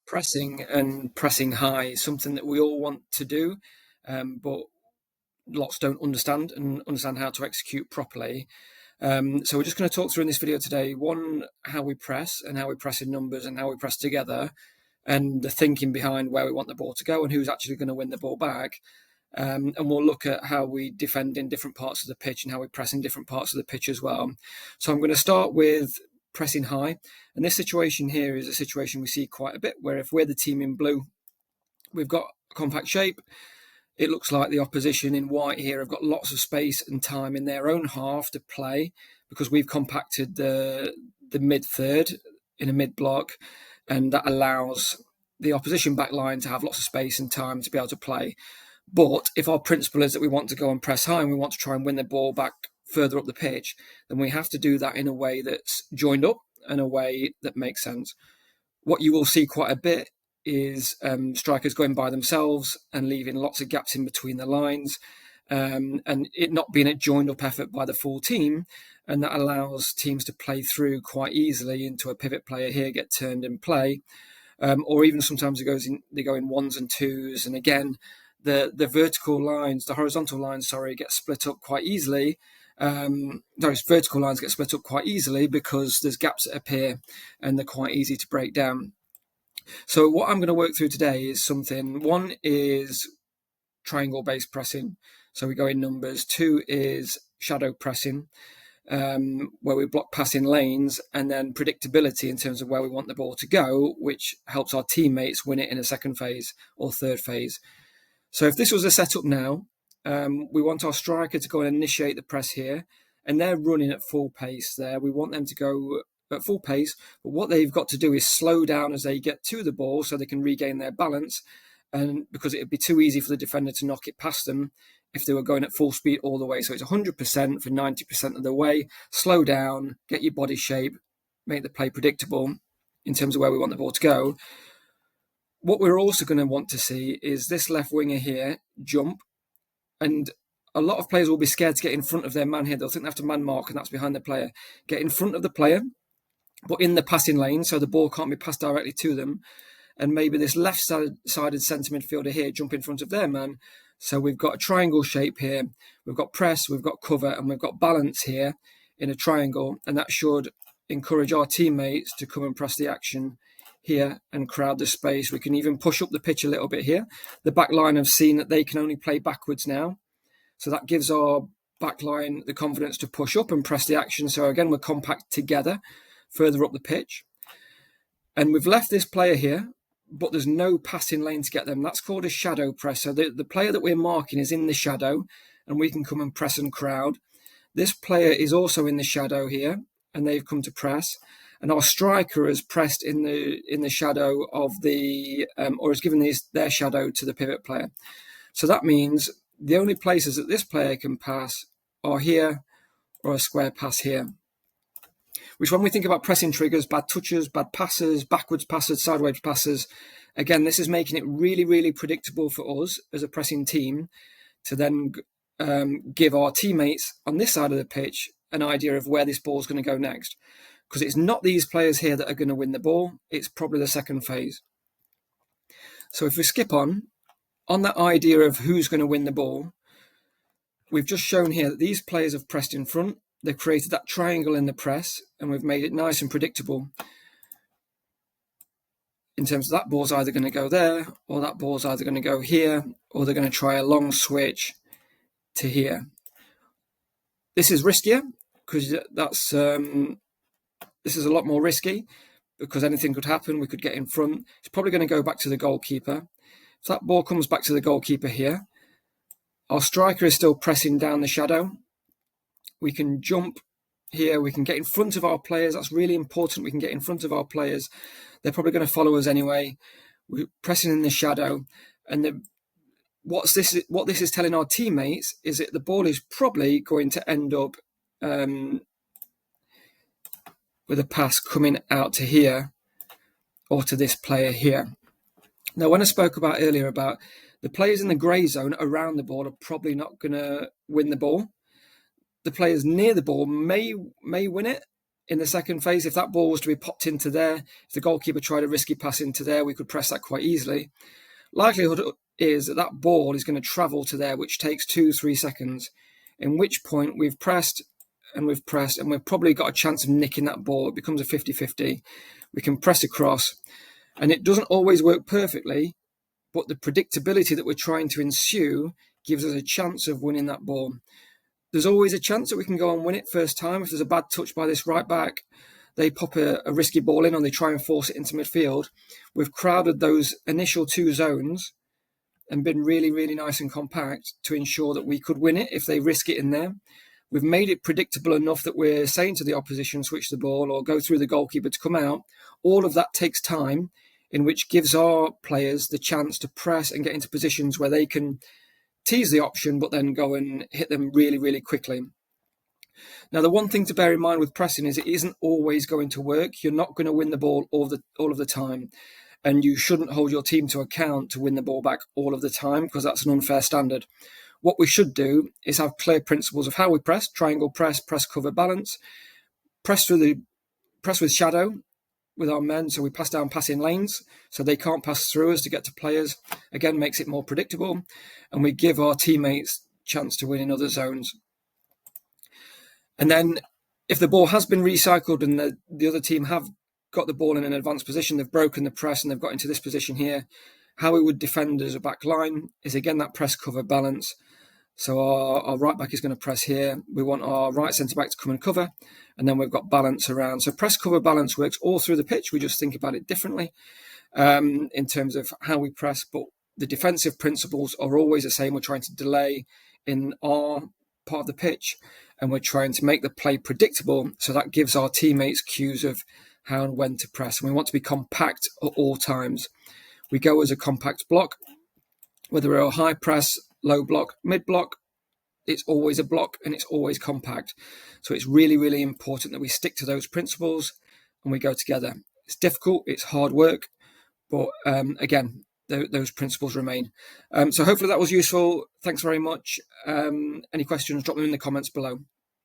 Pressing and pressing high is something that we all want to do, but lots don't understand how to execute properly. So we're just going to talk through in this video today, one, how we press and how we press in numbers and how we press together, and the thinking behind where we want the ball to go and who's actually going to win the ball back. And we'll look at how we defend in different parts of the pitch and how we press in different parts of the pitch as well. So I'm going to start with pressing high. And this situation here is a situation we see quite a bit, where if we're the team in blue, we've got a compact shape. It looks like the opposition in white here have got lots of space and time in their own half to play, because we've compacted the mid third in a mid block, and that allows the opposition back line to have lots of space and time to be able to play. But if our principle is that we want to go and press high and we want to try and win the ball back further up the pitch, then we have to do that in a way that's joined up and a way that makes sense. What you will see quite a bit is strikers going by themselves and leaving lots of gaps in between the lines, and it not being a joined up effort by the full team, and that allows teams to play through quite easily into a pivot player here, get turned and play, or even sometimes they go in ones and twos, and again the vertical lines, the horizontal lines, get split up quite easily. Those vertical lines get split up quite easily because there's gaps that appear and they're quite easy to break down. So what I'm going to work through today is something. One is triangle-based pressing, so we go in numbers. Two is shadow pressing, where we block passing lanes, and then predictability in terms of where we want the ball to go, which helps our teammates win it in a second phase or third phase. So if this was a setup now, we want our striker to go and initiate the press here, and they're running at full pace there. We want them to go at full pace, but what they've got to do is slow down as they get to the ball so they can regain their balance, and because it'd be too easy for the defender to knock it past them if they were going at full speed all the way. So it's 100% for 90% of the way. Slow down, get your body shape, make the play predictable in terms of where we want the ball to go. What we're also going to want to see is this left winger here jump, and a lot of players will be scared to get in front of their man here. They'll think they have to man mark, and that's behind the player. Get in front of the player, but in the passing lane, so the ball can't be passed directly to them. And maybe this left-sided centre midfielder here jump in front of their man. So we've got a triangle shape here. We've got press, we've got cover, and we've got balance here in a triangle. And that should encourage our teammates to come and press the action here and crowd the space. We can even push up the pitch a little bit here. The back line have seen that they can only play backwards now. So that gives our back line the confidence to push up and press the action. So again, we're compact together further up the pitch. And we've left this player here, but there's no passing lane to get them. That's called a shadow press. So the player that we're marking is in the shadow, and we can come and press and crowd. This player is also in the shadow here, and they've come to press. And our striker has pressed in the shadow of the, or has given their shadow to the pivot player. So that means the only places that this player can pass are here or a square pass here. Which, when we think about pressing triggers, bad touches, bad passes, backwards passes, sideways passes, again, this is making it really, really predictable for us as a pressing team to then give our teammates on this side of the pitch an idea of where this ball is going to go next. Because it's not these players here that are going to win the ball, it's probably the second phase. So if we skip on that idea of who's going to win the ball, we've just shown here that these players have pressed in front. They've created that triangle in the press, and we've made it nice and predictable in terms of that ball's either going to go there, or that ball's either going to go here, or they're going to try a long switch to here. This is riskier because this is a lot more risky because anything could happen. We could get in front. It's probably going to go back to the goalkeeper. If that ball comes back to the goalkeeper here, our striker is still pressing down the shadow. We can jump here. We can get in front of our players. That's really important. We can get in front of our players. They're probably going to follow us anyway. We're pressing in the shadow. And what this is telling our teammates is that the ball is probably going to end up with a pass coming out to here or to this player here. Now, when I spoke about earlier about the players in the grey zone around the ball are probably not going to win the ball. The players near the ball may win it, in the second phase. If that ball was to be popped into there, if the goalkeeper tried a risky pass into there, we could press that quite easily. Likelihood is that that ball is going to travel to there, which takes 2-3 seconds, in which point we've pressed and we've probably got a chance of nicking that ball. It becomes a 50-50. We can press across, and it doesn't always work perfectly, but the predictability that we're trying to ensue gives us a chance of winning that ball. There's always a chance that we can go and win it first time. If there's a bad touch by this right back, they pop a risky ball in, or they try and force it into midfield. We've crowded those initial 2 zones and been really, really nice and compact to ensure that we could win it if they risk it in there. We've made it predictable enough that we're saying to the opposition, switch the ball or go through the goalkeeper to come out. All of that takes time, in which gives our players the chance to press and get into positions where they can tease the option, but then go and hit them really, really quickly. Now, the one thing to bear in mind with pressing is it isn't always going to work. You're not going to win the ball all of the time, and you shouldn't hold your team to account to win the ball back all of the time, because that's an unfair standard. What we should do is have clear principles of how we press: triangle press, press, cover, balance, press with shadow with our men, so we pass down passing lanes so they can't pass through us to get to players. Again, makes it more predictable, and we give our teammates chance to win in other zones. And then if the ball has been recycled and the other team have got the ball in an advanced position, they've broken the press and they've got into this position here, how we would defend as a back line is, again, that press, cover, balance. So our right back is going to press here. We want our right centre back to come and cover, and then we've got balance around. So press, cover, balance works all through the pitch. We just think about it differently in terms of how we press, but the defensive principles are always the same. We're trying to delay in our part of the pitch, and we're trying to make the play predictable, so that gives our teammates cues of how and when to press. And we want to be compact at all times. We go as a compact block, whether we're a high press, low block, mid block, it's always a block and it's always compact. So it's really, really important that we stick to those principles and we go together. It's difficult, it's hard work, but again, those principles remain. So hopefully that was useful. Thanks very much. Any questions, drop them in the comments below.